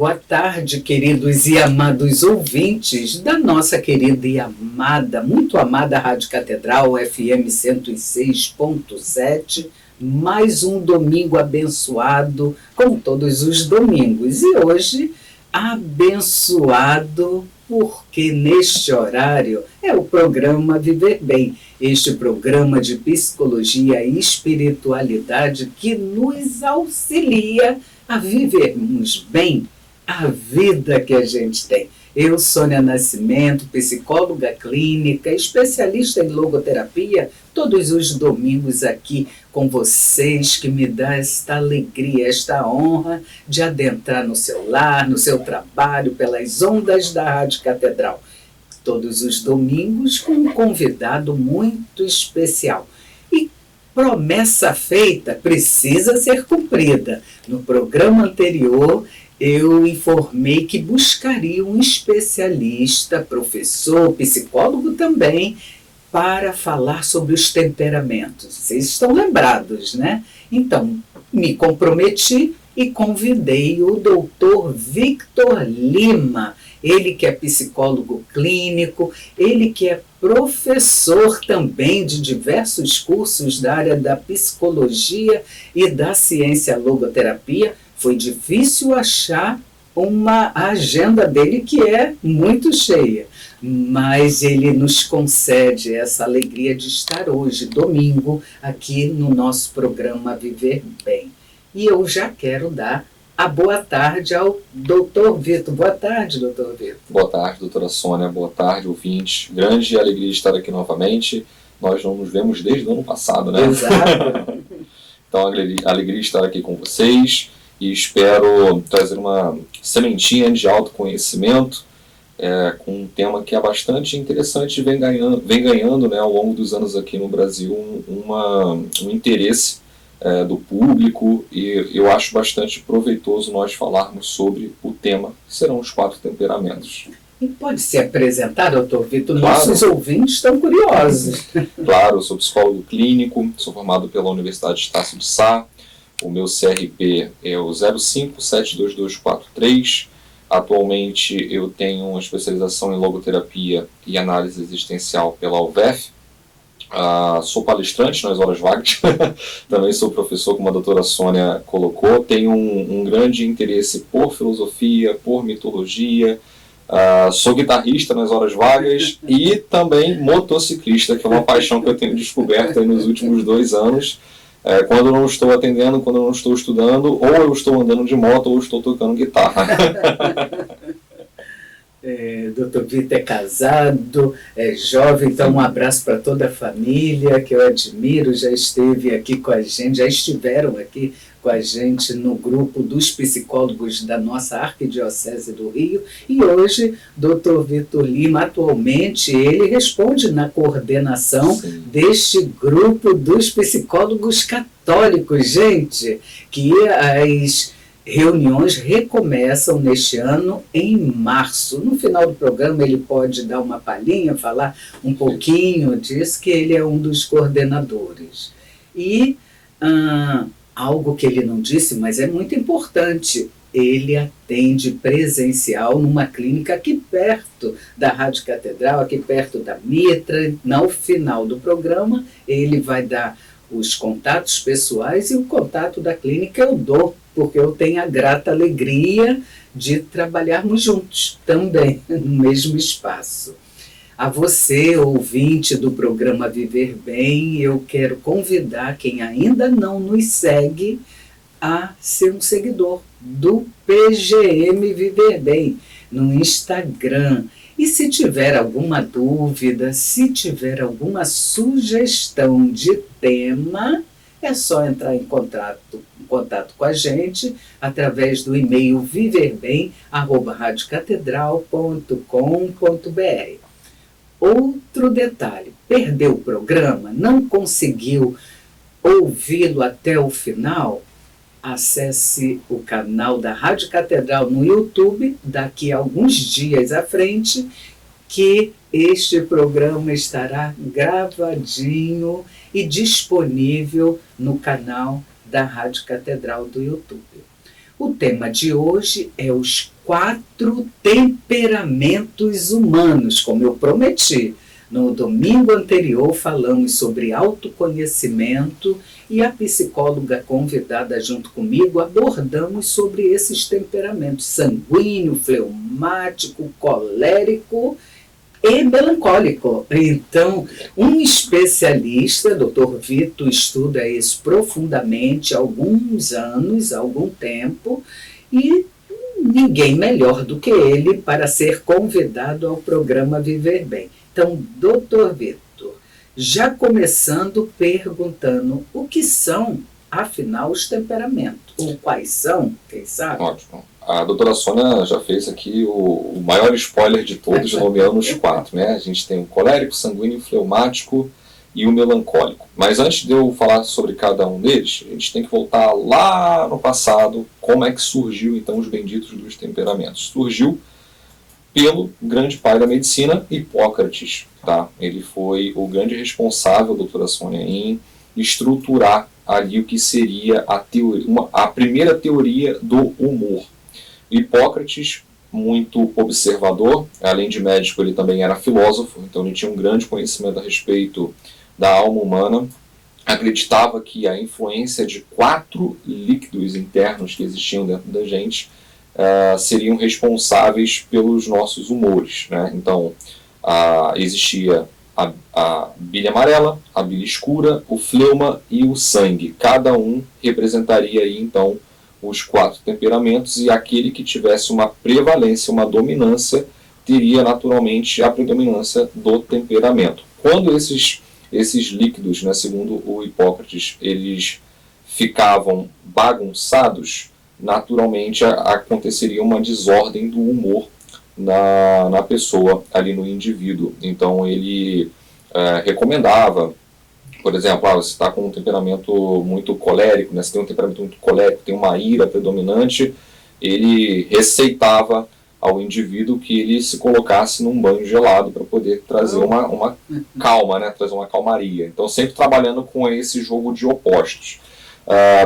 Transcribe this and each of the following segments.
Boa tarde, queridos e amados ouvintes da nossa querida e amada, muito amada Rádio Catedral FM 106.7. Mais um domingo abençoado, como todos os domingos. E hoje, abençoado, porque neste horário é o programa Viver Bem. Este programa de psicologia e espiritualidade que nos auxilia a vivermos bem a vida que a gente tem. Eu, Sônia Nascimento, psicóloga clínica, especialista em logoterapia, todos os domingos aqui com vocês, que me dá esta alegria, esta honra de adentrar no seu lar, no seu trabalho, pelas ondas da Rádio Catedral. Todos os domingos com um convidado muito especial. E promessa feita precisa ser cumprida. No programa anterior, eu informei que buscaria um especialista, professor, psicólogo também, para falar sobre os temperamentos. Vocês estão lembrados, né? Então, me comprometi e convidei o doutor Victor Lima, ele que é psicólogo clínico, ele que é professor também de diversos cursos da área da psicologia e da ciência logoterapia. Foi difícil achar uma agenda dele que é muito cheia, mas ele nos concede essa alegria de estar hoje, domingo, aqui no nosso programa Viver Bem. E eu já quero dar a boa tarde ao doutor Vitor. Boa tarde, doutor Vitor. Boa tarde, doutora Sônia. Boa tarde, ouvintes. Grande alegria de estar aqui novamente. Nós não nos vemos desde o ano passado, né? Exato. Então, alegria de estar aqui com vocês. E espero trazer uma sementinha de autoconhecimento com um tema que é bastante interessante e vem ganhando, né, ao longo dos anos aqui no Brasil um interesse do público, e eu acho bastante proveitoso nós falarmos sobre o tema, que serão os 4 temperamentos. E pode se apresentar, doutor Vitor? Claro. Nossos ouvintes estão curiosos. Claro, eu sou psicólogo clínico, sou formado pela Universidade de Estácio de Sá. O meu CRP é o 0572243. Atualmente eu tenho uma especialização em logoterapia e análise existencial pela UVEF. Sou palestrante nas horas vagas. Também sou professor, como a doutora Sônia colocou. Tenho um grande interesse por filosofia, por mitologia. Sou guitarrista nas horas vagas e também motociclista, que é uma paixão que eu tenho descoberto aí nos últimos 2 anos. Quando eu não estou atendendo, quando eu não estou estudando, ou eu estou andando de moto ou estou tocando guitarra. Doutor Vitor é casado, é jovem, então um abraço para toda a família que eu admiro, já esteve aqui com a gente, já estiveram aqui com a gente no grupo dos psicólogos da nossa Arquidiocese do Rio, e hoje, doutor Vitor Lima, atualmente, ele responde na coordenação deste grupo dos psicólogos católicos, gente, que as reuniões recomeçam neste ano em março. No final do programa ele pode dar uma palhinha, falar um pouquinho disso, que ele é um dos coordenadores. E algo que ele não disse, mas é muito importante, ele atende presencial numa clínica aqui perto da Rádio Catedral, aqui perto da Mitra. No final do programa ele vai dar os contatos pessoais, e o contato da clínica eu dou, porque eu tenho a grata alegria de trabalharmos juntos também, no mesmo espaço. A você, ouvinte do programa Viver Bem, eu quero convidar quem ainda não nos segue a ser um seguidor do PGM Viver Bem no Instagram. E se tiver alguma dúvida, se tiver alguma sugestão de tema, é só entrar em contato com a gente através do e-mail viverbem@radiocatedral.com.br. Outro detalhe, perdeu o programa, não conseguiu ouvi-lo até o final? Acesse o canal da Rádio Catedral no YouTube daqui a alguns dias à frente, que este programa estará gravadinho e disponível no canal da Rádio Catedral do YouTube. O tema de hoje é os 4 temperamentos humanos, como eu prometi. No domingo anterior falamos sobre autoconhecimento e a psicóloga convidada junto comigo abordamos sobre esses temperamentos: sanguíneo, fleumático, colérico e melancólico. Então, um especialista, Dr. Vitor, estuda isso profundamente há alguns anos, há algum tempo, e ninguém melhor do que ele para ser convidado ao programa Viver Bem. Então, Dr. Vitor, já começando perguntando o que são, afinal, os temperamentos, ou quais são, quem sabe? Ótimo. A doutora Sônia já fez aqui o maior spoiler de todos, nomeando os 4, né? A gente tem o colérico, sanguíneo, fleumático e o melancólico. Mas antes de eu falar sobre cada um deles, a gente tem que voltar lá no passado, como é que surgiu então os benditos dos temperamentos. Surgiu pelo grande pai da medicina, Hipócrates. Tá? Ele foi o grande responsável, doutora Sônia, em estruturar ali o que seria a primeira teoria do humor. Hipócrates, muito observador, além de médico, ele também era filósofo, então ele tinha um grande conhecimento a respeito da alma humana, acreditava que a influência de 4 líquidos internos que existiam dentro da gente seriam responsáveis pelos nossos humores, né? Então, existia a bile amarela, a bile escura, o fleuma e o sangue. Cada um representaria aí, então, os 4 temperamentos, e aquele que tivesse uma prevalência, uma dominância, teria naturalmente a predominância do temperamento. Quando esses líquidos, né, segundo o Hipócrates, eles ficavam bagunçados, naturalmente aconteceria uma desordem do humor na pessoa, ali no indivíduo. Então ele recomendava, por exemplo, você está com um temperamento muito colérico, né? Você tem um temperamento muito colérico, tem uma ira predominante, ele receitava ao indivíduo que ele se colocasse num banho gelado para poder trazer uma calma, né? Trazer uma calmaria. Então, sempre trabalhando com esse jogo de opostos.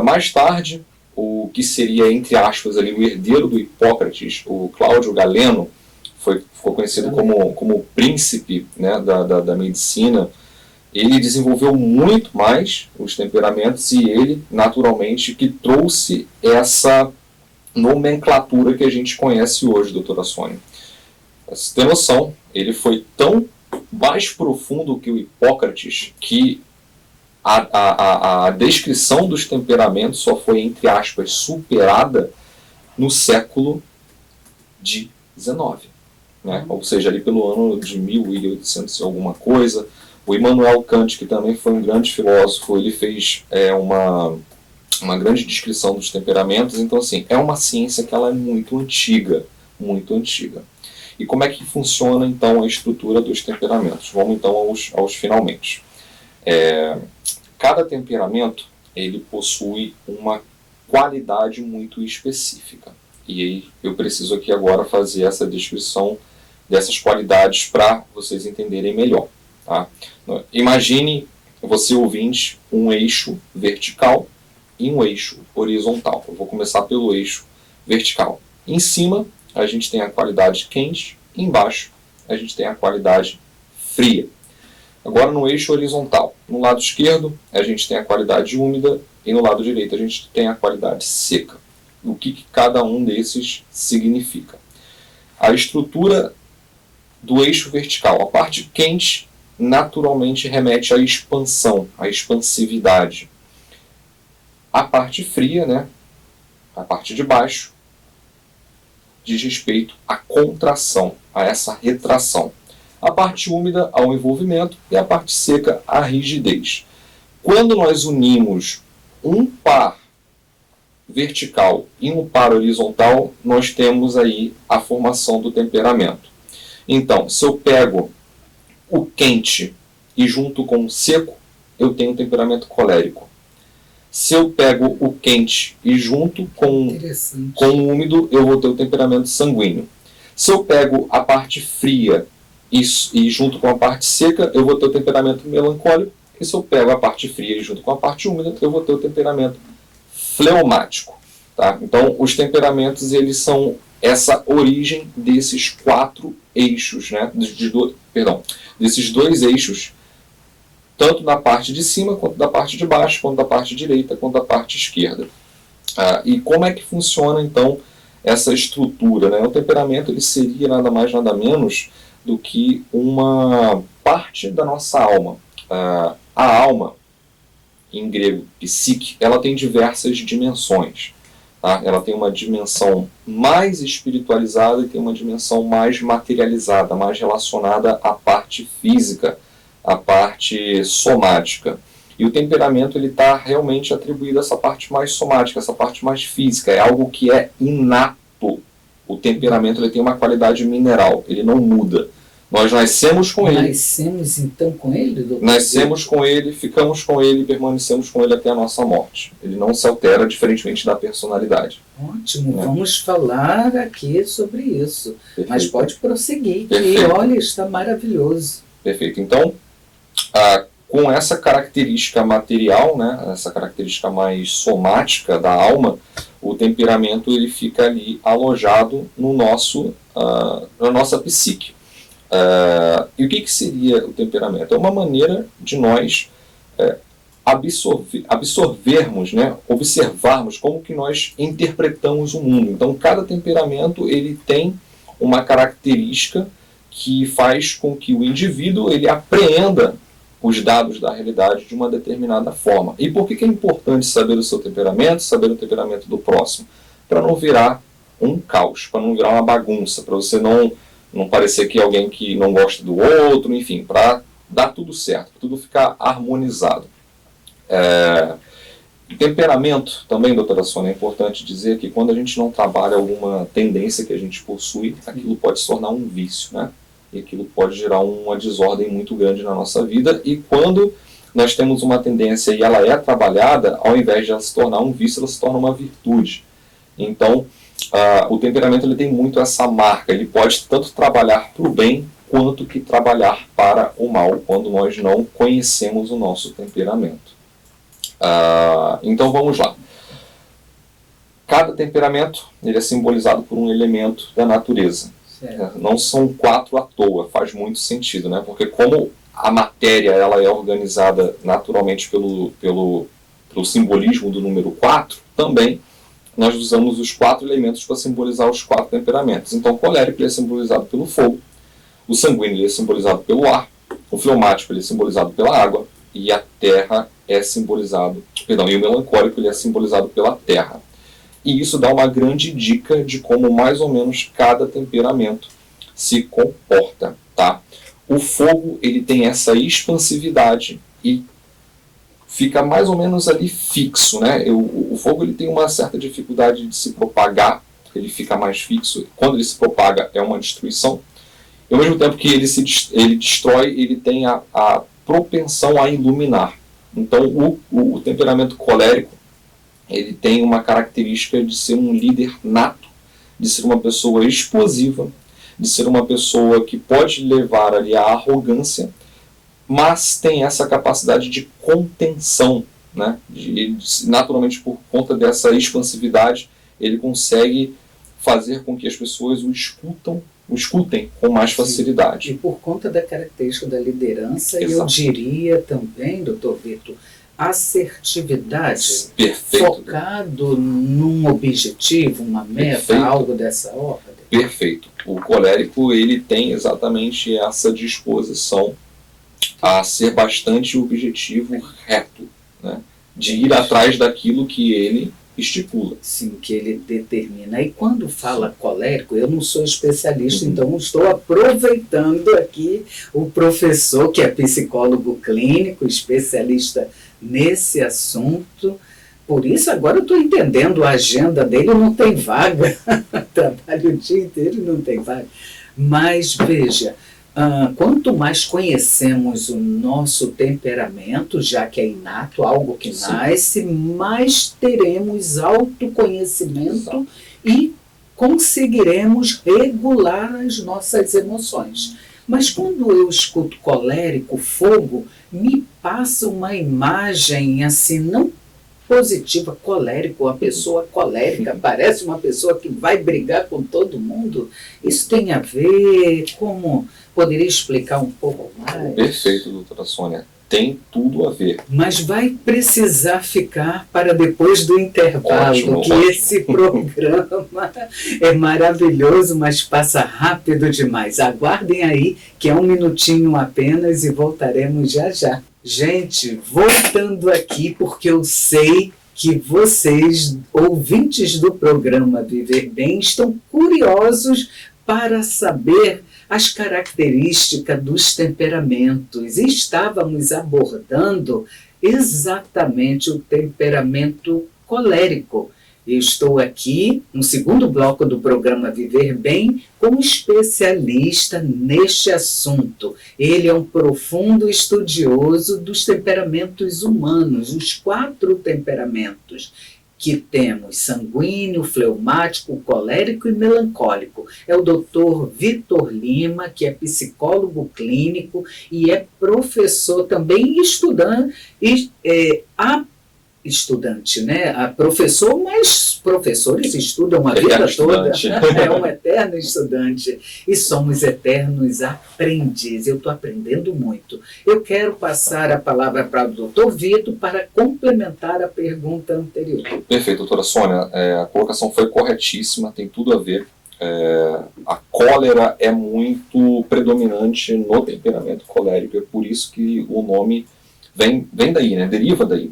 Mais tarde, o que seria, entre aspas, ali, o herdeiro do Hipócrates, o Cláudio Galeno, ficou conhecido como príncipe, né, da medicina. Ele desenvolveu muito mais os temperamentos e ele, naturalmente, que trouxe essa nomenclatura que a gente conhece hoje, doutora Sônia. Você tem noção, ele foi tão mais profundo que o Hipócrates que a descrição dos temperamentos só foi, entre aspas, superada no século XIX. Né? Ou seja, ali pelo ano de 1800 e alguma coisa. O Immanuel Kant, que também foi um grande filósofo, ele fez uma grande descrição dos temperamentos. Então, assim, é uma ciência que ela é muito antiga, muito antiga. E como é que funciona, então, a estrutura dos temperamentos? Vamos, então, aos finalmente. Cada temperamento, ele possui uma qualidade muito específica. E aí eu preciso aqui agora fazer essa descrição dessas qualidades para vocês entenderem melhor. Tá? Imagine, você ouvinte, um eixo vertical e um eixo horizontal. Eu vou começar pelo eixo vertical. Em cima, a gente tem a qualidade quente, embaixo, a gente tem a qualidade fria. Agora, no eixo horizontal, no lado esquerdo, a gente tem a qualidade úmida e no lado direito a gente tem a qualidade seca. O que cada um desses significa? A estrutura do eixo vertical, a parte quente, naturalmente remete à expansão, à expansividade. A parte fria, né, a parte de baixo, diz respeito à contração, a essa retração. A parte úmida ao envolvimento e a parte seca à rigidez. Quando nós unimos um par vertical e um par horizontal, nós temos aí a formação do temperamento. Então, se eu pego o quente e junto com o seco, eu tenho um temperamento colérico. Se eu pego o quente e junto com o úmido, eu vou ter o temperamento sanguíneo. Se eu pego a parte fria e junto com a parte seca, eu vou ter o temperamento melancólico. E se eu pego a parte fria e junto com a parte úmida, eu vou ter o temperamento fleumático. Tá? Então, os temperamentos, eles são essa origem desses 4 eixos, né? Desses 2 eixos, tanto na parte de cima, quanto da parte de baixo, quanto da parte direita, quanto da parte esquerda. E como é que funciona, então, essa estrutura, né? O temperamento, ele seria nada mais, nada menos do que uma parte da nossa alma. A alma, em grego, psique, ela tem diversas dimensões. Tá? Ela tem uma dimensão mais espiritualizada e tem uma dimensão mais materializada, mais relacionada à parte física, à parte somática. E o temperamento está realmente atribuído a essa parte mais somática, essa parte mais física. É algo que é inato. O temperamento ele tem uma qualidade mineral, ele não muda. Nós nascemos com ele. Nascemos então com ele, doutor? Nascemos com ele, ficamos com ele e permanecemos com ele até a nossa morte. Ele não se altera, diferentemente da personalidade. Ótimo, vamos falar aqui sobre isso. Perfeito. Mas pode prosseguir, que olha, está maravilhoso. Perfeito. Então, com essa característica material, né, essa característica mais somática da alma, o temperamento ele fica ali alojado no na nossa psique. E o que seria o temperamento? É uma maneira de nós absorvermos, né, observarmos como que nós interpretamos o mundo. Então, cada temperamento ele tem uma característica que faz com que o indivíduo ele apreenda os dados da realidade de uma determinada forma. E por que é importante saber o seu temperamento, saber o temperamento do próximo? Para não virar um caos, para não virar uma bagunça, para você não parecer que é alguém que não gosta do outro, enfim, para dar tudo certo, para tudo ficar harmonizado. Temperamento, também, doutora Sônia, é importante dizer que quando a gente não trabalha alguma tendência que a gente possui, aquilo pode se tornar um vício, né? E aquilo pode gerar uma desordem muito grande na nossa vida, e quando nós temos uma tendência e ela é trabalhada, ao invés de ela se tornar um vício, ela se torna uma virtude. Então, o temperamento ele tem muito essa marca, ele pode tanto trabalhar para o bem, quanto que trabalhar para o mal, quando nós não conhecemos o nosso temperamento. Então vamos lá. Cada temperamento ele é simbolizado por um elemento da natureza. Não são 4 à toa, faz muito sentido, né? Porque como a matéria ela é organizada naturalmente pelo simbolismo do número 4, também nós usamos os 4 elementos para simbolizar os 4 temperamentos. Então o colérico ele é simbolizado pelo fogo, o sanguíneo ele é simbolizado pelo ar, o fleumático ele é simbolizado pela água, e a terra é simbolizado, e o melancólico ele é simbolizado pela terra. E isso dá uma grande dica de como mais ou menos cada temperamento se comporta, tá? O fogo ele tem essa expansividade e fica mais ou menos ali fixo, né? O fogo ele tem uma certa dificuldade de se propagar, ele fica mais fixo. Quando ele se propaga é uma destruição. E ao mesmo tempo que ele destrói, ele tem a propensão a iluminar. Então o temperamento colérico ele tem uma característica de ser um líder nato, de ser uma pessoa explosiva, de ser uma pessoa que pode levar ali a arrogância, mas tem essa capacidade de contenção, né? Naturalmente, por conta dessa expansividade, ele consegue fazer com que as pessoas o escutem com mais facilidade. E por conta da característica da liderança, Exato. Eu diria também, doutor Vitor, assertividade, Perfeito. Focado num objetivo, uma meta, Perfeito. Algo dessa ordem. Perfeito. O colérico ele tem exatamente essa disposição a ser bastante objetivo, reto, né? De ir atrás daquilo que ele estipula. Sim, que ele determina. E quando fala colérico, eu não sou especialista, então estou aproveitando aqui o professor, que é psicólogo clínico, especialista nesse assunto. Por isso, agora eu estou entendendo, a agenda dele não tem vaga. Trabalha o dia inteiro e não tem vaga. Mas, veja, quanto mais conhecemos o nosso temperamento, já que é inato, algo que nasce, mais teremos autoconhecimento e conseguiremos regular as nossas emoções. Mas quando eu escuto colérico, fogo, me passa uma imagem assim, não positiva, colérico, uma pessoa colérica, parece uma pessoa que vai brigar com todo mundo. Isso tem a ver, como poderia explicar um pouco mais? Perfeito, doutora Sônia. Tem tudo a ver. Mas vai precisar ficar para depois do intervalo, Ótimo, que ótimo. esse programa é maravilhoso, mas passa rápido demais. Aguardem aí, que é 1 minutinho apenas e voltaremos já já. Gente, voltando aqui, porque eu sei que vocês, ouvintes do programa Viver Bem, estão curiosos para saber as características dos temperamentos. E estávamos abordando exatamente o temperamento colérico. Eu estou aqui no segundo bloco do programa Viver Bem com um especialista neste assunto. Ele é um profundo estudioso dos temperamentos humanos, os 4 temperamentos que temos: sanguíneo, fleumático, colérico e melancólico. É o Dr. Vitor Lima, que é psicólogo clínico e é professor também, estudante, né? Professor, mas professores estudam a vida toda. É um eterno estudante. E somos eternos aprendizes. Eu estou aprendendo muito. Eu quero passar a palavra para o doutor Vitor para complementar a pergunta anterior. Perfeito, doutora Sônia. A colocação foi corretíssima, tem tudo a ver. A cólera é muito predominante no temperamento colérico, é por isso que o nome vem daí, né? Deriva daí.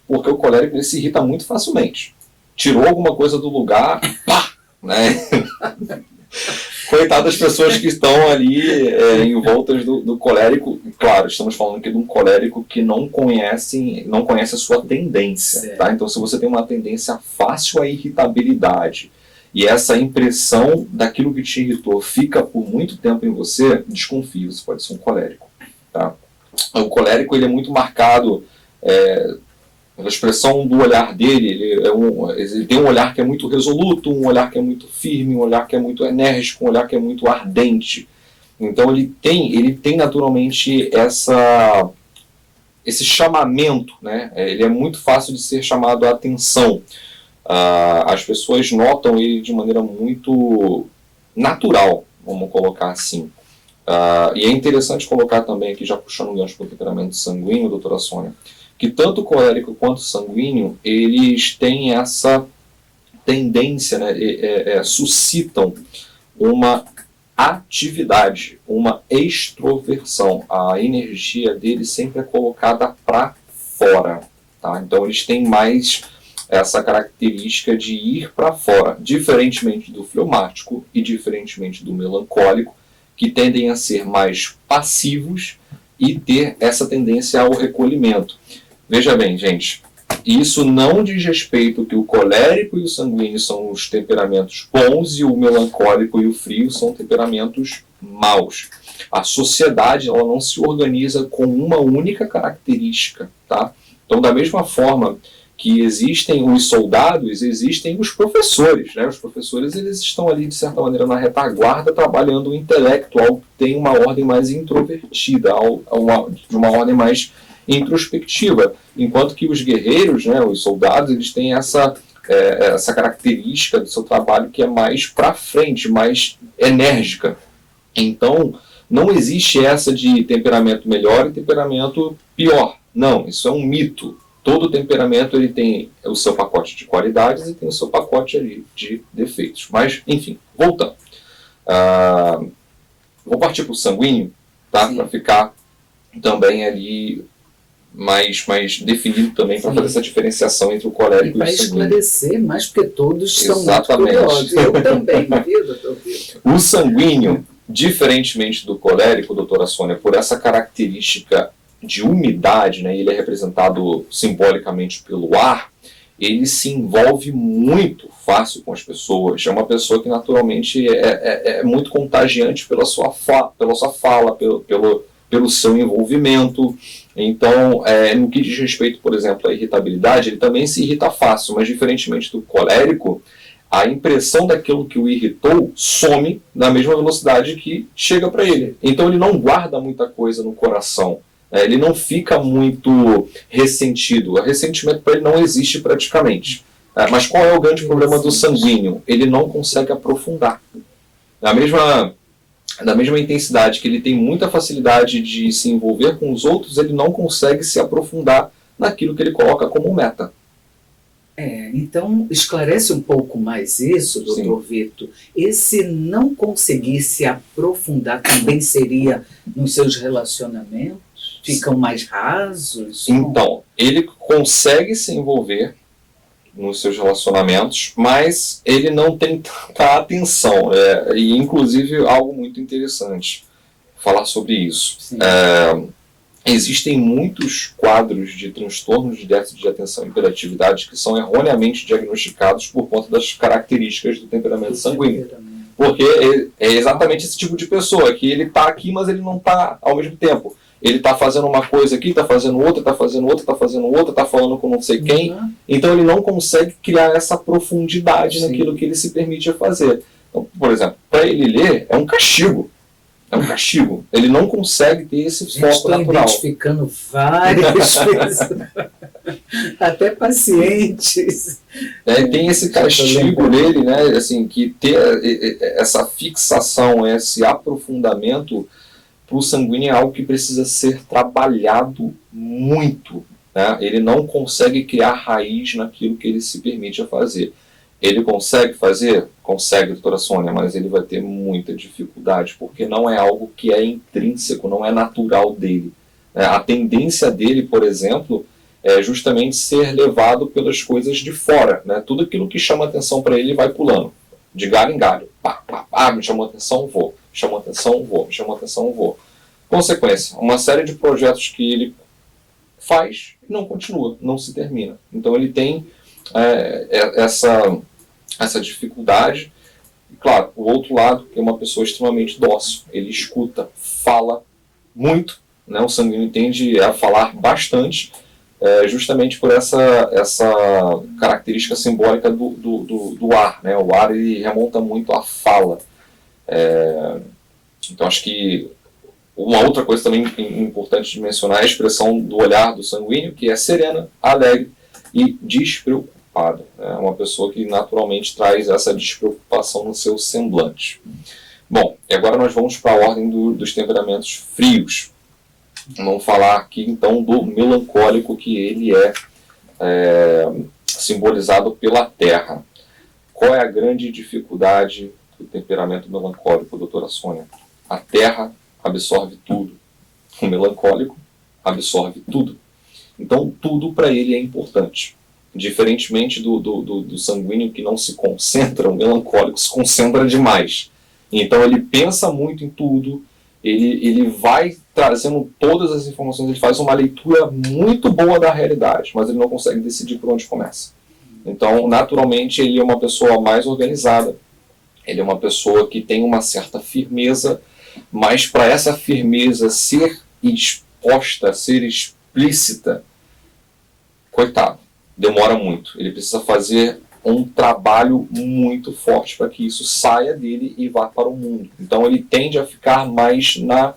Porque o colérico ele se irrita muito facilmente. Tirou alguma coisa do lugar, pá, né? Coitadas das pessoas que estão ali em voltas do colérico. Claro, estamos falando aqui de um colérico que não conhece a sua tendência. Tá? Então, se você tem uma tendência fácil à irritabilidade e essa impressão daquilo que te irritou fica por muito tempo em você, desconfie, você pode ser um colérico. Tá? O colérico ele é muito marcado... A expressão do olhar dele, ele tem um olhar que é muito resoluto, um olhar que é muito firme, um olhar que é muito enérgico, um olhar que é muito ardente. Então ele tem naturalmente esse chamamento, né? Ele é muito fácil de ser chamado a atenção. As pessoas notam ele de maneira muito natural, vamos colocar assim. E é interessante colocar também aqui, já puxando um gancho para o temperamento sanguíneo, doutora Sônia, que tanto o colérico quanto o sanguíneo, eles têm essa tendência, né, suscitam uma atividade, uma extroversão. A energia deles sempre é colocada para fora. Tá? Então eles têm mais essa característica de ir para fora, diferentemente do fleumático e diferentemente do melancólico, que tendem a ser mais passivos e ter essa tendência ao recolhimento. Veja bem, gente, isso não diz respeito que o colérico e o sanguíneo são os temperamentos bons e o melancólico e o frio são temperamentos maus. A sociedade ela não se organiza com uma única característica. Tá? Então, da mesma forma que existem os soldados, existem os professores. Né? Os professores eles estão ali, de certa maneira, na retaguarda, trabalhando o intelecto, algo que tem uma ordem mais introvertida, de uma ordem mais introspectiva, enquanto que os guerreiros, né, os soldados, eles têm essa característica do seu trabalho que é mais para frente, mais enérgica. Então, não existe essa de temperamento melhor e temperamento pior. Não, isso é um mito. Todo temperamento ele tem o seu pacote de qualidades e tem o seu pacote ali de defeitos. Mas, enfim, voltando. Vou partir para o sanguíneo, tá? Para ficar também ali mais definido também, para fazer essa diferenciação entre o colérico e o sanguíneo. Para esclarecer mais, porque todos estão muito curiosos. Eu também, viu, doutor Vitor? O sanguíneo, diferentemente do colérico, doutora Sônia, por essa característica de umidade, né, ele é representado simbolicamente pelo ar, ele se envolve muito fácil com as pessoas. É uma pessoa que naturalmente é muito contagiante pela sua fala, pelo seu envolvimento. Então, no que diz respeito, por exemplo, à irritabilidade, ele também se irrita fácil, mas diferentemente do colérico, a impressão daquilo que o irritou some na mesma velocidade que chega para ele. Então ele não guarda muita coisa no coração. Ele não fica muito ressentido. O ressentimento para ele não existe praticamente. Mas qual é o grande problema do sanguíneo? Ele não consegue aprofundar. Da mesma intensidade que ele tem muita facilidade de se envolver com os outros, ele não consegue se aprofundar naquilo que ele coloca como meta. Então, esclarece um pouco mais isso, doutor Vitor. Esse não conseguir se aprofundar também seria nos seus relacionamentos? Ficam mais rasos? Então, ele consegue se envolver nos seus relacionamentos, mas ele não tem tanta atenção. E, inclusive, algo muito interessante falar sobre isso. Existem muitos quadros de transtornos de déficit de atenção e hiperatividade que são erroneamente diagnosticados por conta das características do temperamento sanguíneo. Porque é exatamente esse tipo de pessoa, que ele está aqui, mas ele não está ao mesmo tempo. Ele está fazendo uma coisa aqui, está fazendo outra, está fazendo outra, está fazendo outra, está falando com não sei quem. Então ele não consegue criar essa profundidade naquilo que ele se permite fazer. Então, por exemplo, para ele ler é um castigo. É um castigo. Ele não consegue ter esse foco natural. Identificando várias vezes, até pacientes. Tem esse castigo nele, né? Assim, que ter essa fixação, esse aprofundamento para o sanguíneo é algo que precisa ser trabalhado muito. Né? Ele não consegue criar raiz naquilo que ele se permite fazer. Ele consegue fazer? Consegue, doutora Sônia, mas ele vai ter muita dificuldade, porque não é algo que é intrínseco, não é natural dele. A tendência dele, por exemplo, é justamente ser levado pelas coisas de fora. Né? Tudo aquilo que chama atenção para ele vai pulando, de galho em galho. Pá, pá, pá, me chamou atenção, vou. Me chamou atenção, vou. Me chamou atenção, vou. Consequência, uma série de projetos que ele faz e não continua, não se termina. Então ele tem essa dificuldade. E claro, o outro lado é uma pessoa extremamente dócil. Ele escuta, fala muito, né? O sanguíneo tende a falar bastante, justamente por essa característica simbólica do ar. Né? O ar ele remonta muito à fala. Então acho que uma outra coisa também importante de mencionar é a expressão do olhar do sanguíneo, que é serena, alegre e despreocupada. É uma pessoa que naturalmente traz essa despreocupação no seu semblante. Bom, e agora nós vamos para a ordem dos temperamentos frios. Vamos falar aqui então do melancólico, que ele é simbolizado pela terra. Qual é a grande dificuldade do temperamento melancólico, doutora Sônia? A terra absorve tudo. O melancólico absorve tudo. Então, tudo para ele é importante. Diferentemente do sanguíneo, que não se concentra, o melancólico se concentra demais. Então, ele pensa muito em tudo, ele vai trazendo todas as informações, ele faz uma leitura muito boa da realidade, mas ele não consegue decidir por onde começa. Então, naturalmente, ele é uma pessoa mais organizada, ele é uma pessoa que tem uma certa firmeza, mas para essa firmeza ser exposta, ser explícita, coitado, demora muito. Ele precisa fazer um trabalho muito forte para que isso saia dele e vá para o mundo. Então ele tende a ficar mais na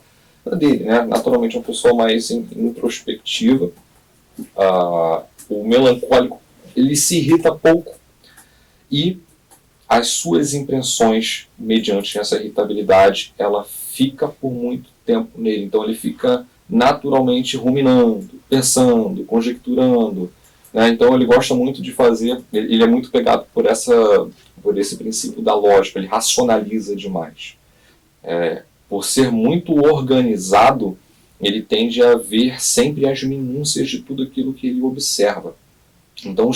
dele, né? Naturalmente uma pessoa mais introspectiva. O melancólico, ele se irrita pouco e as suas impressões, mediante essa irritabilidade, ela fica por muito tempo nele. Então ele fica naturalmente ruminando, pensando, conjecturando. Né? Então ele gosta muito de fazer, ele é muito pegado por esse princípio da lógica, ele racionaliza demais. Por ser muito organizado, ele tende a ver sempre as minúcias de tudo aquilo que ele observa. Então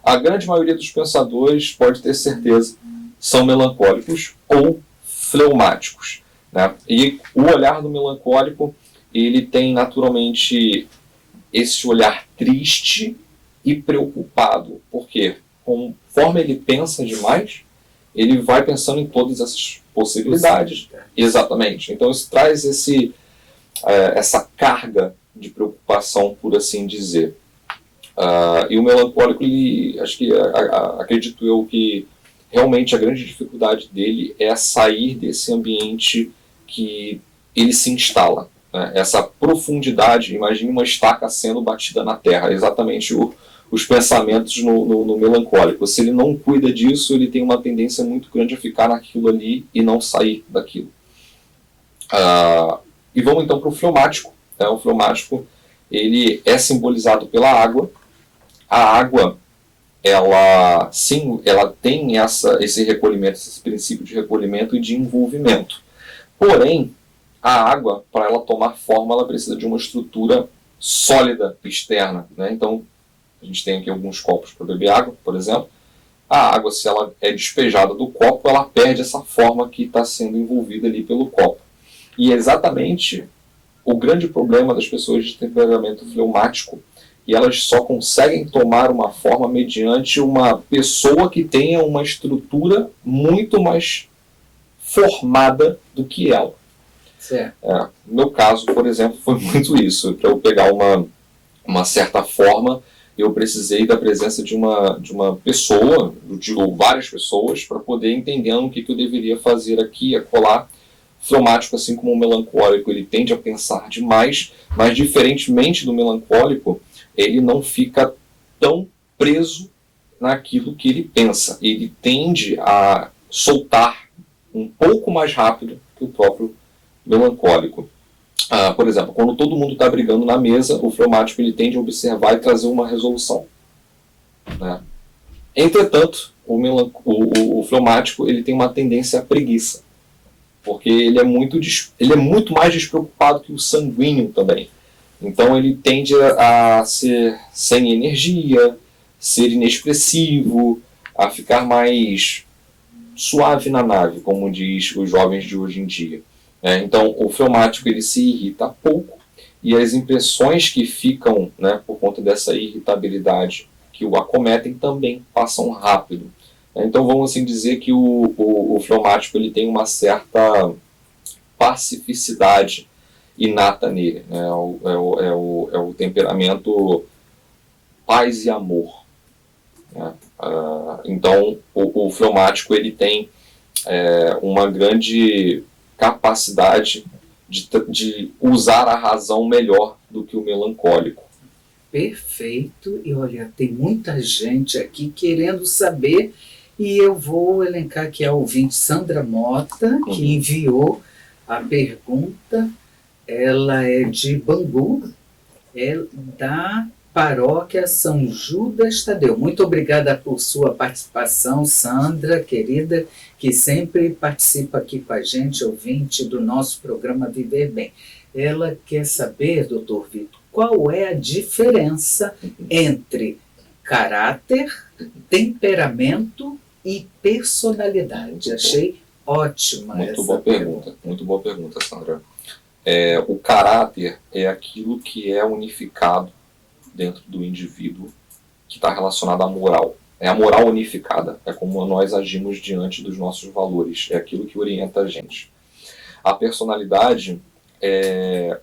a grande maioria dos pensadores, pode ter certeza, são melancólicos ou fleumáticos. Né? E o olhar do melancólico, ele tem naturalmente esse olhar triste e preocupado, porque conforme ele pensa demais, ele vai pensando em todas essas possibilidades. Exatamente. Então isso traz essa carga de preocupação, por assim dizer. E o melancólico, acredito eu que realmente a grande dificuldade dele é sair desse ambiente que ele se instala. né? Essa profundidade, imagine uma estaca sendo batida na terra, exatamente os pensamentos no melancólico. Se ele não cuida disso, ele tem uma tendência muito grande a ficar naquilo ali e não sair daquilo. E vamos então para o fleumático. O fleumático, ele é simbolizado pela água. A água, ela tem esse recolhimento, esse princípio de recolhimento e de envolvimento. Porém, a água, para ela tomar forma, ela precisa de uma estrutura sólida externa, né? Então, a gente tem aqui alguns copos para beber água, por exemplo. A água, se ela é despejada do copo, ela perde essa forma que está sendo envolvida ali pelo copo. E é exatamente o grande problema das pessoas de temperamento fleumático, e elas só conseguem tomar uma forma mediante uma pessoa que tenha uma estrutura muito mais formada do que ela. No meu caso, por exemplo, foi muito isso. Para eu pegar uma certa forma, eu precisei da presença de uma pessoa, ou várias pessoas, para poder entender o que eu deveria fazer aqui, acolá. Fleumático, assim como o melancólico, ele tende a pensar demais, mas diferentemente do melancólico, ele não fica tão preso naquilo que ele pensa. Ele tende a soltar um pouco mais rápido que o próprio melancólico. Por exemplo, quando todo mundo está brigando na mesa, o fleumático ele tende a observar e trazer uma resolução, né? Entretanto, o fleumático ele tem uma tendência à preguiça, porque ele é muito mais despreocupado que o sanguíneo também. Então ele tende a ser sem energia, ser inexpressivo, a ficar mais suave na nave, como diz os jovens de hoje em dia. Então o fleumático ele se irrita pouco, e as impressões que ficam, né, por conta dessa irritabilidade que o acometem também passam rápido. Então vamos assim dizer que o fleumático ele tem uma certa pacificidade inata nele, né? É o temperamento paz e amor, né? Então o fleumático ele tem uma grande capacidade de usar a razão melhor do que o melancólico. Perfeito. E olha, tem muita gente aqui querendo saber, e eu vou elencar aqui a ouvinte Sandra Mota, que enviou a pergunta. Ela é de Bangu, é da paróquia São Judas Tadeu. Muito obrigada por sua participação, Sandra, querida, que sempre participa aqui com a gente, ouvinte do nosso programa Viver Bem. Ela quer saber, doutor Vitor, qual é a diferença entre caráter, temperamento e personalidade. Achei ótima essa pergunta. Muito boa pergunta, Sandra. O caráter é aquilo que é unificado dentro do indivíduo, que está relacionado à moral. É a moral unificada, é como nós agimos diante dos nossos valores, é aquilo que orienta a gente. A personalidade é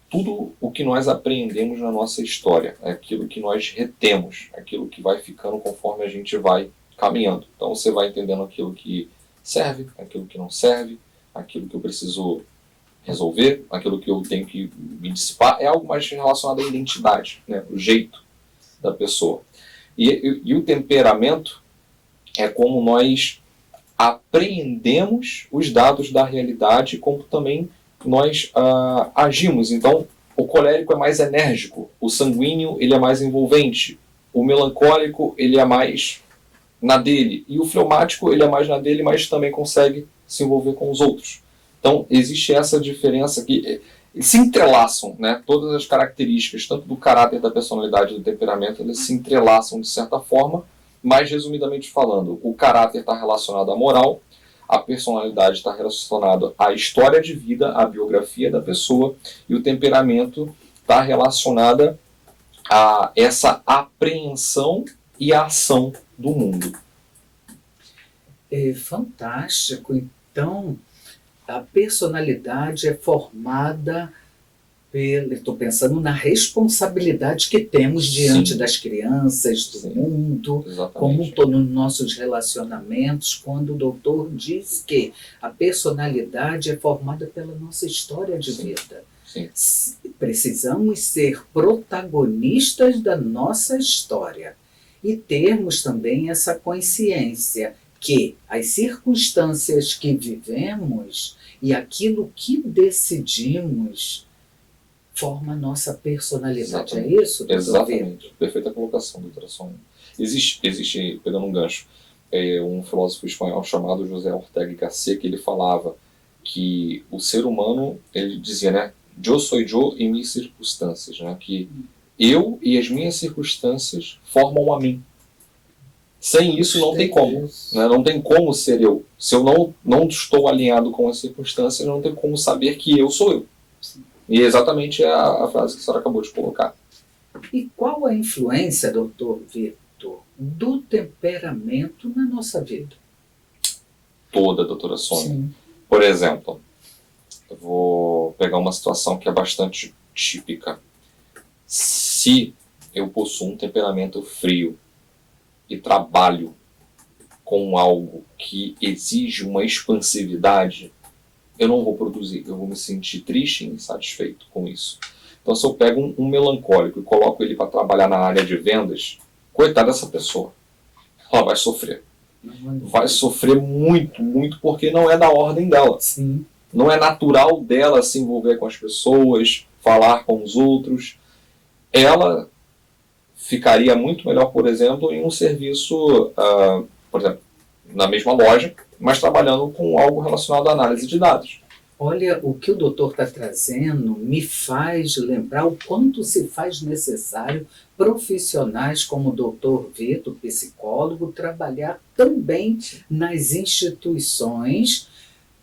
tudo o que nós aprendemos na nossa história, é aquilo que nós retemos, é aquilo que vai ficando conforme a gente vai caminhando. Então você vai entendendo aquilo que serve, aquilo que não serve, aquilo que eu preciso resolver, aquilo que eu tenho que me dissipar, é algo mais relacionado à identidade, né? O jeito da pessoa. E o temperamento é como nós apreendemos os dados da realidade, como também nós agimos. Então, o colérico é mais enérgico, o sanguíneo ele é mais envolvente, o melancólico ele é mais na dele, e o fleumático ele é mais na dele, mas também consegue se envolver com os outros. Então, existe essa diferença que se entrelaçam, né? Todas as características, tanto do caráter, da personalidade e do temperamento, eles se entrelaçam de certa forma, mas, resumidamente falando, o caráter está relacionado à moral, a personalidade está relacionada à história de vida, à biografia da pessoa, e o temperamento está relacionado a essa apreensão e a ação do mundo. É fantástico. Então, a personalidade é formada Estou pensando na responsabilidade que temos diante Sim. das crianças, do Sim. mundo, Exatamente. como estou nos nossos relacionamentos, quando o doutor diz que a personalidade é formada pela nossa história de Sim. vida. Sim. Precisamos ser protagonistas da nossa história e termos também essa consciência que as circunstâncias que vivemos e aquilo que decidimos forma a nossa personalidade. Exatamente. É isso, doutor Exatamente. Vitor? Perfeita colocação, doutora Sônia. Existe, pegando um gancho, um filósofo espanhol chamado José Ortega y Gasset, que ele falava que o ser humano, ele dizia, né, yo soy yo y mis circunstâncias, né, que eu e as minhas circunstâncias formam a mim. Sem isso não tem como, né? Não tem como ser eu. Se eu não estou alinhado com as circunstâncias, não tem como saber que eu sou eu. Sim. E exatamente a frase que a senhora acabou de colocar. E qual a influência, doutor Vitor, do temperamento na nossa vida? Toda, doutora Sônia. Sim. Por exemplo, eu vou pegar uma situação que é bastante típica. Se eu possuo um temperamento frio e trabalho com algo que exige uma expansividade, eu não vou produzir, eu vou me sentir triste e insatisfeito com isso. Então, se eu pego um melancólico e coloco ele para trabalhar na área de vendas, coitada dessa pessoa, ela vai sofrer. Vai sofrer muito, muito, porque não é da ordem dela. Sim. Não é natural dela se envolver com as pessoas, falar com os outros. Ela ficaria muito melhor, por exemplo, em um serviço, por exemplo, na mesma loja, mas trabalhando com algo relacionado à análise de dados. Olha, o que o doutor está trazendo me faz lembrar o quanto se faz necessário profissionais como o doutor Vitor, psicólogo, trabalhar também nas instituições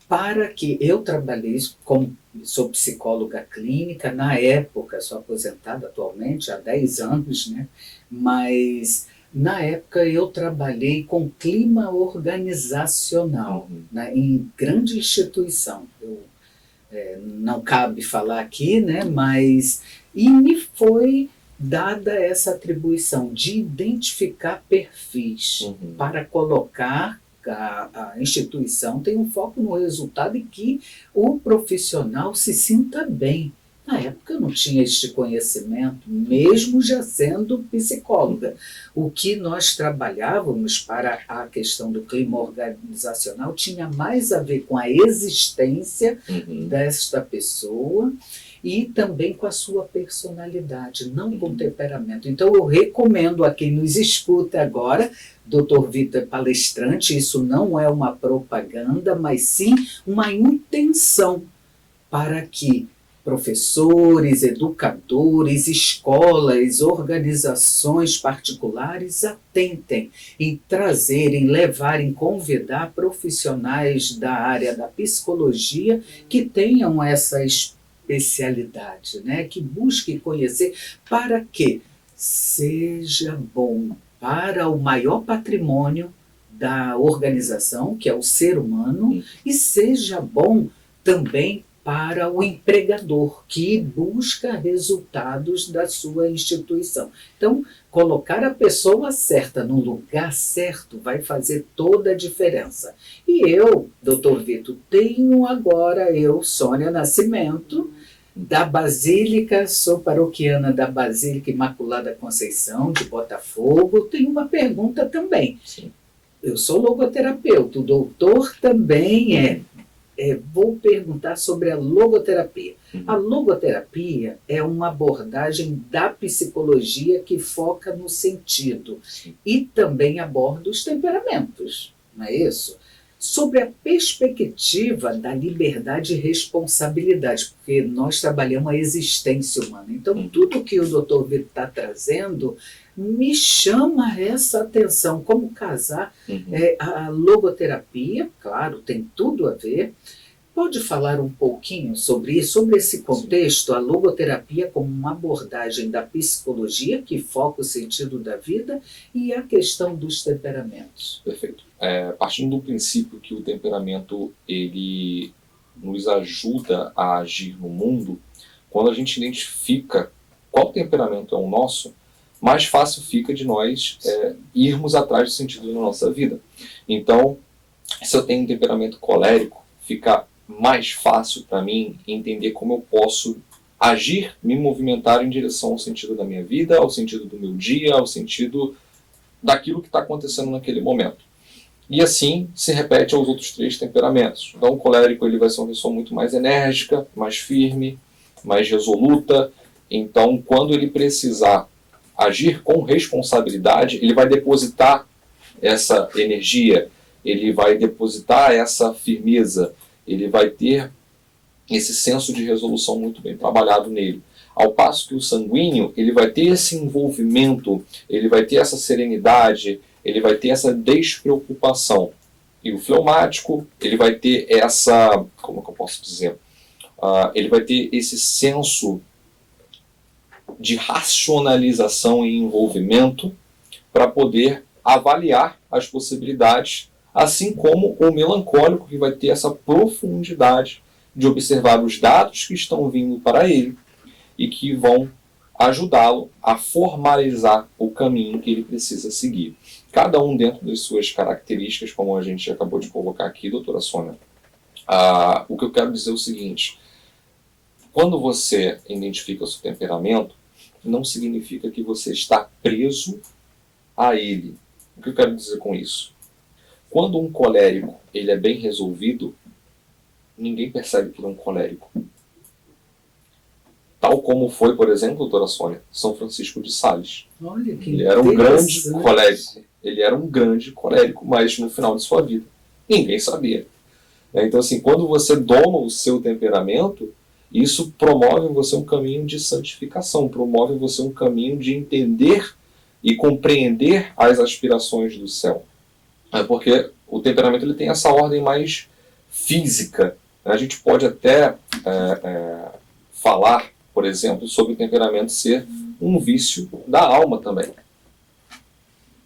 para que eu trabalhei como sou psicóloga clínica, na época, sou aposentada atualmente há 10 anos, né? Mas na época eu trabalhei com clima organizacional, né, em grande instituição. Não cabe falar aqui, né, mas e me foi dada essa atribuição de identificar perfis para colocar a instituição tem um foco no resultado e que o profissional se sinta bem. Na época eu não tinha este conhecimento, mesmo já sendo psicóloga. O que nós trabalhávamos para a questão do clima organizacional tinha mais a ver com a existência desta pessoa e também com a sua personalidade, não com o temperamento. Então eu recomendo a quem nos escuta agora, Dr. Vitor é palestrante, isso não é uma propaganda, mas sim uma intenção para que professores, educadores, escolas, organizações particulares atentem em trazerem, levarem, convidar profissionais da área da psicologia que tenham essa especialidade, né? Que busquem conhecer para que seja bom para o maior patrimônio da organização, que é o ser humano, e seja bom também para o empregador, que busca resultados da sua instituição. Então, colocar a pessoa certa no lugar certo vai fazer toda a diferença. E eu, doutor Vitor, tenho agora, Sônia Nascimento, da Basílica, sou paroquiana da Basílica Imaculada Conceição, de Botafogo, tenho uma pergunta também. Sim. Eu sou logoterapeuta, o doutor também é. Vou perguntar sobre a logoterapia. A logoterapia é uma abordagem da psicologia que foca no sentido e também aborda os temperamentos, não é isso? Sobre a perspectiva da liberdade e responsabilidade, porque nós trabalhamos a existência humana. Então, tudo que o Dr. Vitor está trazendo me chama essa atenção. Como casar a logoterapia, claro, tem tudo a ver. Pode falar um pouquinho sobre isso, sobre esse contexto, a logoterapia como uma abordagem da psicologia que foca o sentido da vida e a questão dos temperamentos. Perfeito. Partindo do princípio que o temperamento ele nos ajuda a agir no mundo, quando a gente identifica qual temperamento é o nosso, mais fácil fica de nós irmos atrás do sentido da nossa vida. Então, se eu tenho um temperamento colérico, fica mais fácil para mim entender como eu posso agir, me movimentar em direção ao sentido da minha vida, ao sentido do meu dia, ao sentido daquilo que está acontecendo naquele momento. E assim se repete aos outros 3 temperamentos. Então o colérico ele vai ser uma pessoa muito mais enérgica, mais firme, mais resoluta. Então quando ele precisar agir com responsabilidade, ele vai depositar essa energia, ele vai depositar essa firmeza, ele vai ter esse senso de resolução muito bem trabalhado nele. Ao passo que o sanguíneo, ele vai ter esse envolvimento, ele vai ter essa serenidade, ele vai ter essa despreocupação. E o fleumático, ele vai ter essa, como que eu posso dizer? Ele vai ter esse senso de racionalização e envolvimento para poder avaliar as possibilidades, assim como o melancólico, que vai ter essa profundidade de observar os dados que estão vindo para ele e que vão ajudá-lo a formalizar o caminho que ele precisa seguir. Cada um dentro das suas características, como a gente acabou de colocar aqui, doutora Sônia. O que eu quero dizer é o seguinte: quando você identifica o seu temperamento, não significa que você está preso a ele. O que eu quero dizer com isso? Quando um colérico ele é bem resolvido, ninguém percebe que ele é um colérico. Tal como foi, por exemplo, doutora Sônia, São Francisco de Sales. Olha que ele era um grande colérico. Ele era um grande colérico, mas no final de sua vida ninguém sabia. Então, assim, quando você doma o seu temperamento, isso promove em você um caminho de santificação, promove em você um caminho de entender e compreender as aspirações do céu. Porque o temperamento ele tem essa ordem mais física. A gente pode até falar, por exemplo, sobre o temperamento ser um vício da alma também.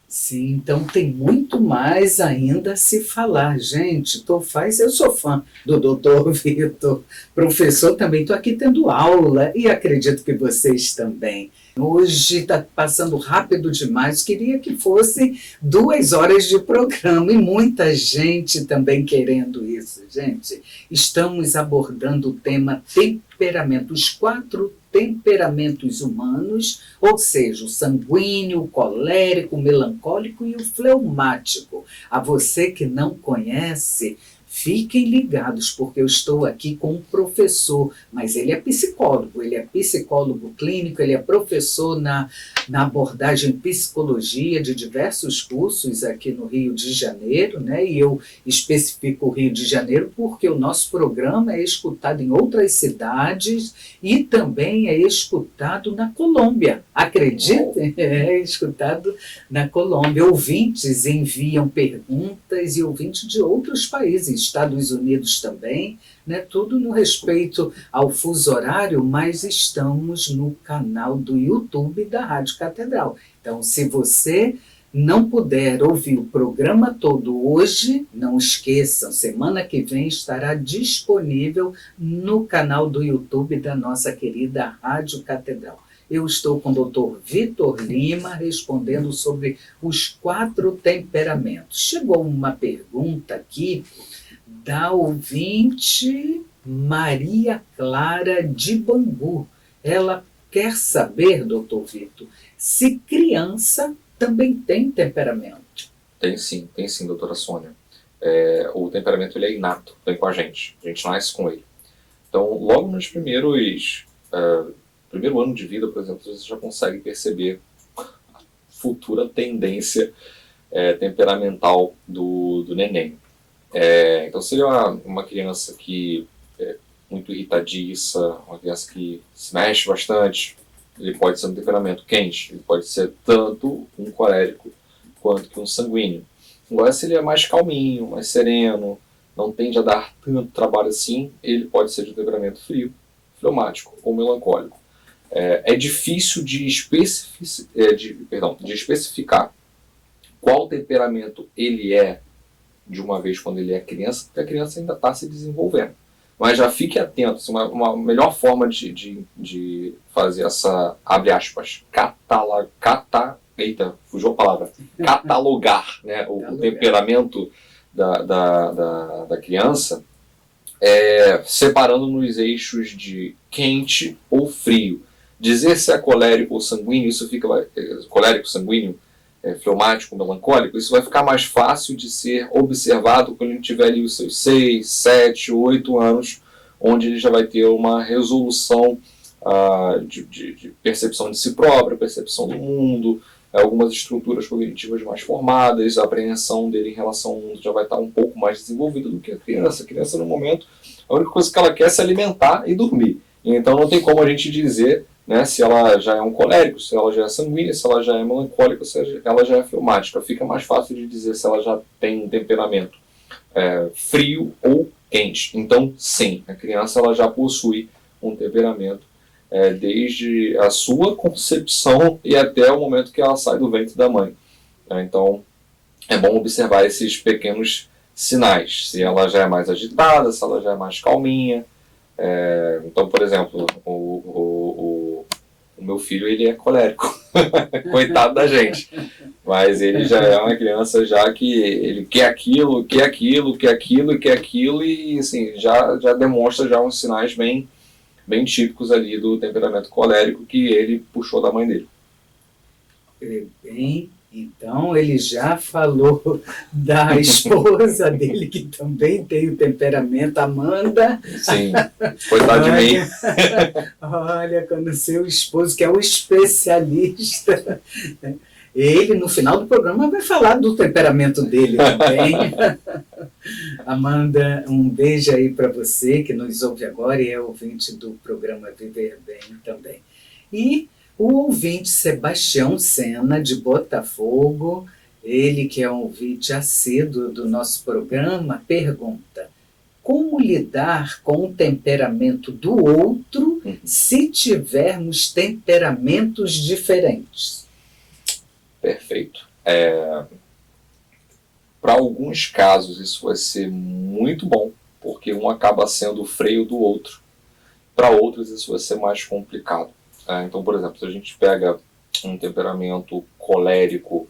Sim, então tem muito mais ainda a se falar. Gente, eu sou fã do Dr. Vitor, professor também, estou aqui tendo aula e acredito que vocês também. Hoje está passando rápido demais, queria que fosse 2 horas de programa e muita gente também querendo isso. Gente, estamos abordando o tema temperamento, os 4 temperamentos humanos, ou seja, o sanguíneo, o colérico, o melancólico e o fleumático. A você que não conhece, fiquem ligados, porque eu estou aqui com um professor, mas ele é psicólogo clínico, ele é professor na abordagem psicologia de diversos cursos aqui no Rio de Janeiro, né? E eu especifico o Rio de Janeiro porque o nosso programa é escutado em outras cidades e também é escutado na Colômbia. Acreditem? É escutado na Colômbia. Ouvintes enviam perguntas e ouvintes de outros países, Estados Unidos também, né? Tudo no respeito ao fuso horário, mas estamos no canal do YouTube da Rádio Catedral. Então, se você não puder ouvir o programa todo hoje, não esqueçam, semana que vem estará disponível no canal do YouTube da nossa querida Rádio Catedral. Eu estou com o Dr. Vitor Lima respondendo sobre os 4 temperamentos. Chegou uma pergunta aqui da ouvinte Maria Clara de Bangu. Ela quer saber, doutor Vitor, se criança também tem temperamento. Tem sim, doutora Sônia. O temperamento ele é inato, vem com a gente nasce com ele. Então, logo nos primeiro ano de vida, por exemplo, você já consegue perceber a futura tendência temperamental do neném. Então seria uma criança que é muito irritadiça, uma criança que se mexe bastante. Ele pode ser um temperamento quente, ele pode ser tanto um colérico quanto que um sanguíneo. Agora, se ele é mais calminho, mais sereno, não tende a dar tanto trabalho assim, ele pode ser de temperamento frio, fleumático ou melancólico. É difícil de especificar qual temperamento ele é de uma vez quando ele é criança, porque a criança ainda está se desenvolvendo. Mas já fique atento, assim, uma melhor forma de fazer essa, abre aspas, eita, fugiu a palavra, catalogar, né, o temperamento da criança, separando nos eixos de quente ou frio. Dizer se é colérico ou sanguíneo, isso fica colérico, sanguíneo, fleumático, melancólico, isso vai ficar mais fácil de ser observado quando ele tiver ali os seus 6, 7, 8 anos, onde ele já vai ter uma resolução de percepção de si próprio, percepção do mundo, algumas estruturas cognitivas mais formadas, a apreensão dele em relação ao mundo já vai estar um pouco mais desenvolvida do que a criança. A criança, no momento, a única coisa que ela quer é se alimentar e dormir. Então não tem como a gente dizer, né, se ela já é um colérico, se ela já é sanguínea, se ela já é melancólica, se ela já é fleumática. Fica mais fácil de dizer se ela já tem um temperamento frio ou quente. Então, sim, a criança ela já possui um temperamento desde a sua concepção e até o momento que ela sai do ventre da mãe. Então, é bom observar esses pequenos sinais. Se ela já é mais agitada, se ela já é mais calminha. Então, por exemplo, o meu filho ele é colérico, coitado da gente, mas ele já é uma criança já que ele quer aquilo e assim, já demonstra já uns sinais bem típicos ali do temperamento colérico que ele puxou da mãe dele. Bem, então ele já falou da esposa dele, que também tem o temperamento, Amanda. Sim, coitado de mim. Olha, quando o seu esposo, que é o especialista, ele no final do programa vai falar do temperamento dele também. Amanda, um beijo aí para você que nos ouve agora e é ouvinte do programa Viver Bem também. E o ouvinte Sebastião Sena, de Botafogo, ele que é um ouvinte assíduo do nosso programa, pergunta: como lidar com o temperamento do outro se tivermos temperamentos diferentes? Perfeito. Para alguns casos isso vai ser muito bom, porque um acaba sendo o freio do outro. Para outros isso vai ser mais complicado. Então, por exemplo, se a gente pega um temperamento colérico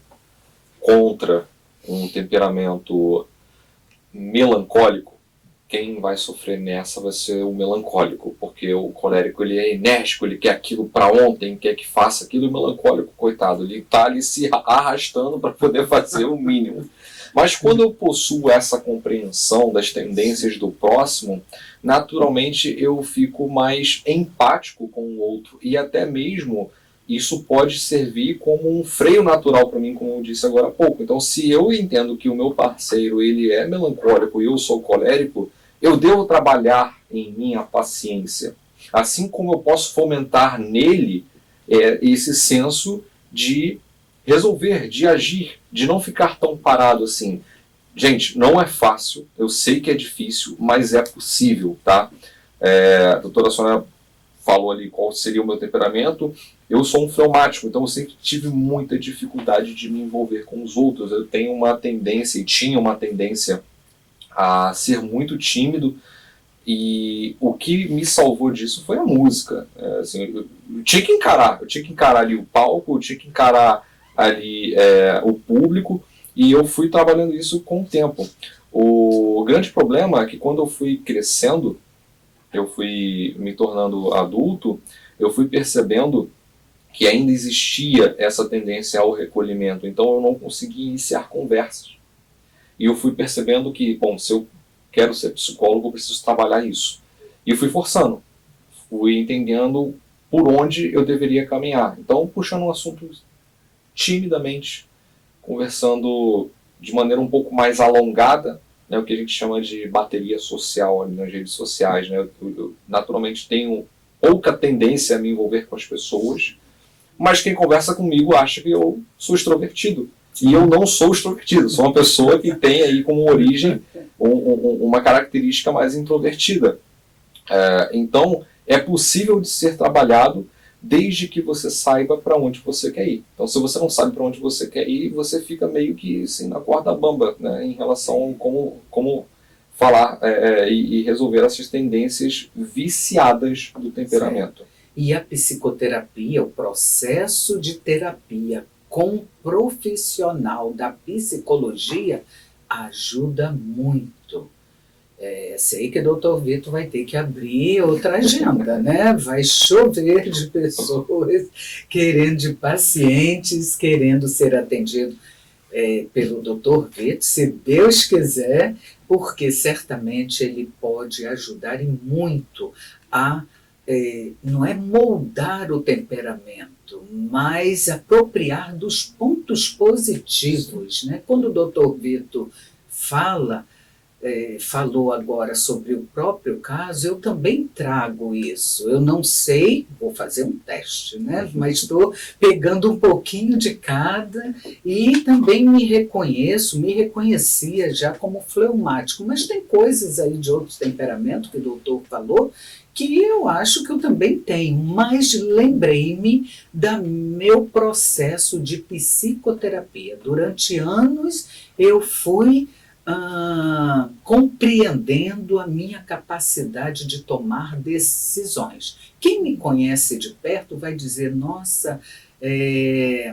contra um temperamento melancólico, quem vai sofrer nessa vai ser o melancólico, porque o colérico ele é enérgico, ele quer aquilo para ontem, quer que faça aquilo, e o melancólico, coitado, ele está ali se arrastando para poder fazer o mínimo. Mas quando eu possuo essa compreensão das tendências do próximo, naturalmente eu fico mais empático com o outro, e até mesmo isso pode servir como um freio natural para mim, como eu disse agora há pouco. Então, se eu entendo que o meu parceiro ele é melancólico e eu sou colérico, eu devo trabalhar em mim a paciência, assim como eu posso fomentar nele esse senso de resolver, de agir, de não ficar tão parado assim. Gente, não é fácil, eu sei que é difícil, mas é possível, tá? A doutora Sônia falou ali qual seria o meu temperamento. Eu sou um fleumático, então eu sempre tive muita dificuldade de me envolver com os outros. Eu tenho uma tendência, e tinha uma tendência, a ser muito tímido, e o que me salvou disso foi a música. Assim, eu tinha que encarar ali o palco, eu tinha que encarar ali o público, e eu fui trabalhando isso com o tempo. O grande problema é que quando eu fui crescendo, eu fui me tornando adulto, eu fui percebendo que ainda existia essa tendência ao recolhimento, então eu não conseguia iniciar conversas. E eu fui percebendo que, bom, se eu quero ser psicólogo, eu preciso trabalhar isso. E eu fui forçando, fui entendendo por onde eu deveria caminhar. Então, puxando um assunto timidamente, conversando de maneira um pouco mais alongada, né, o que a gente chama de bateria social ali nas redes sociais. Né? Eu naturalmente tenho pouca tendência a me envolver com as pessoas, mas quem conversa comigo acha que eu sou extrovertido. E eu não sou extrovertido, sou uma pessoa que tem aí como origem uma característica mais introvertida. Então, é possível de ser trabalhado desde que você saiba para onde você quer ir. Então, se você não sabe para onde você quer ir, você fica meio que assim, na corda bamba, né, em relação a como falar e resolver essas tendências viciadas do temperamento. Certo. E a psicoterapia, o processo de terapia com profissional da psicologia ajuda muito. Sei que o Dr. Vitor vai ter que abrir outra agenda, né? Vai chover de pessoas querendo, de pacientes querendo ser atendido pelo Dr. Vitor, se Deus quiser, porque certamente ele pode ajudar e muito a, não é moldar o temperamento, mas apropriar dos pontos positivos, né? Quando o Dr. Vitor falou agora sobre o próprio caso, eu também trago isso. Eu não sei, vou fazer um teste, né? Mas estou pegando um pouquinho de cada e também me reconhecia já como fleumático, mas tem coisas aí de outros temperamentos que o doutor falou que eu acho que eu também tenho, mas lembrei-me do meu processo de psicoterapia. Durante anos eu fui compreendendo a minha capacidade de tomar decisões. Quem me conhece de perto vai dizer, nossa,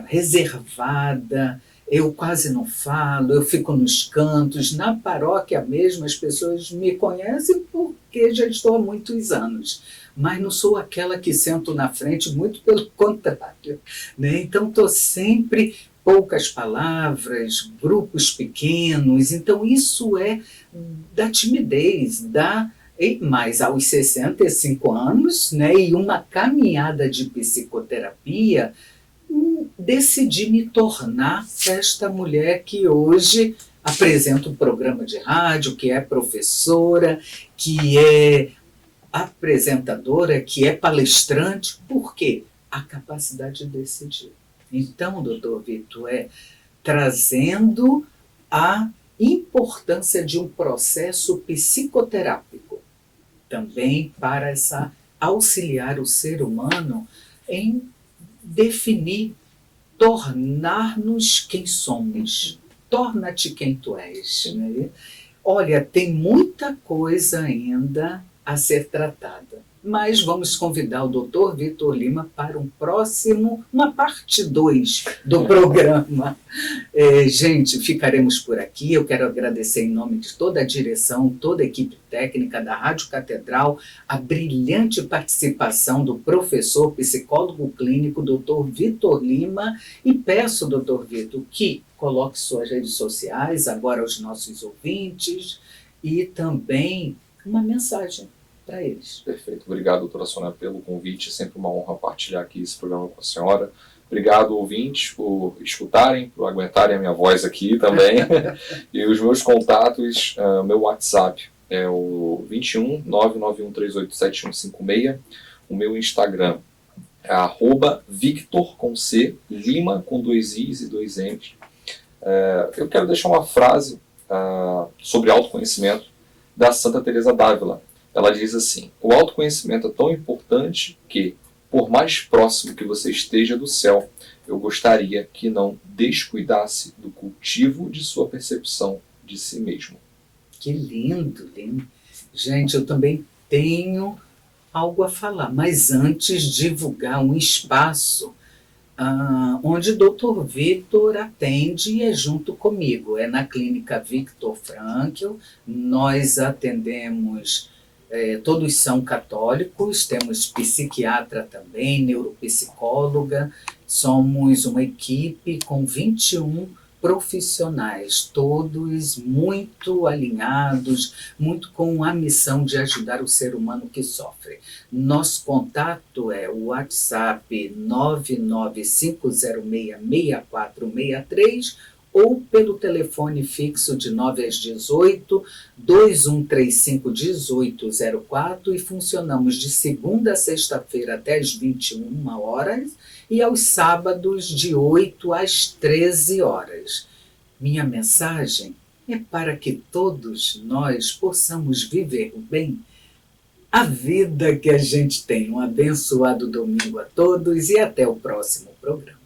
reservada, eu quase não falo, eu fico nos cantos. Na paróquia mesmo as pessoas me conhecem porque já estou há muitos anos, mas não sou aquela que sento na frente, muito pelo contrário, né? Então estou sempre poucas palavras, grupos pequenos, então isso é da timidez, mas aos 65 anos, né, e uma caminhada de psicoterapia, decidi me tornar esta mulher que hoje apresenta um programa de rádio, que é professora, que é apresentadora, que é palestrante. Por quê? A capacidade de decidir. Então, doutor Vitor, trazendo a importância de um processo psicoterápico também para auxiliar o ser humano em definir, tornar-nos quem somos. Torna-te quem tu és. Né? Olha, tem muita coisa ainda a ser tratada. Mas vamos convidar o Dr. Vitor Lima para uma parte 2 do programa. Gente, ficaremos por aqui. Eu quero agradecer em nome de toda a direção, toda a equipe técnica da Rádio Catedral, a brilhante participação do professor psicólogo clínico, Dr. Vitor Lima, e peço, Dr. Vitor, que coloque suas redes sociais agora aos nossos ouvintes e também uma mensagem para eles. Perfeito. Obrigado, doutora Sônia, pelo convite. É sempre uma honra partilhar aqui esse programa com a senhora. Obrigado, ouvintes, por escutarem, por aguentarem a minha voz aqui também. E os meus contatos, meu WhatsApp é o 21 991387156. O meu Instagram é @Victor com C, Lima com 2 I's e 2 M's. Eu quero deixar uma frase sobre autoconhecimento da Santa Teresa d'Ávila. Ela diz assim: o autoconhecimento é tão importante que, por mais próximo que você esteja do céu, eu gostaria que não descuidasse do cultivo de sua percepção de si mesmo. Que lindo, lindo. Gente, eu também tenho algo a falar, mas antes divulgar um espaço onde o Dr. Vitor atende e é junto comigo. É na Clínica Viktor Frankl. Nós atendemos... todos são católicos, temos psiquiatra também, neuropsicóloga, somos uma equipe com 21 profissionais, todos muito alinhados, muito com a missão de ajudar o ser humano que sofre. Nosso contato é o WhatsApp 995066463 ou pelo telefone fixo de 9 às 18, 2135-1804, e funcionamos de segunda a sexta-feira até às 21 horas e aos sábados de 8 às 13 horas. Minha mensagem é para que todos nós possamos viver bem a vida que a gente tem. Um abençoado domingo a todos e até o próximo programa.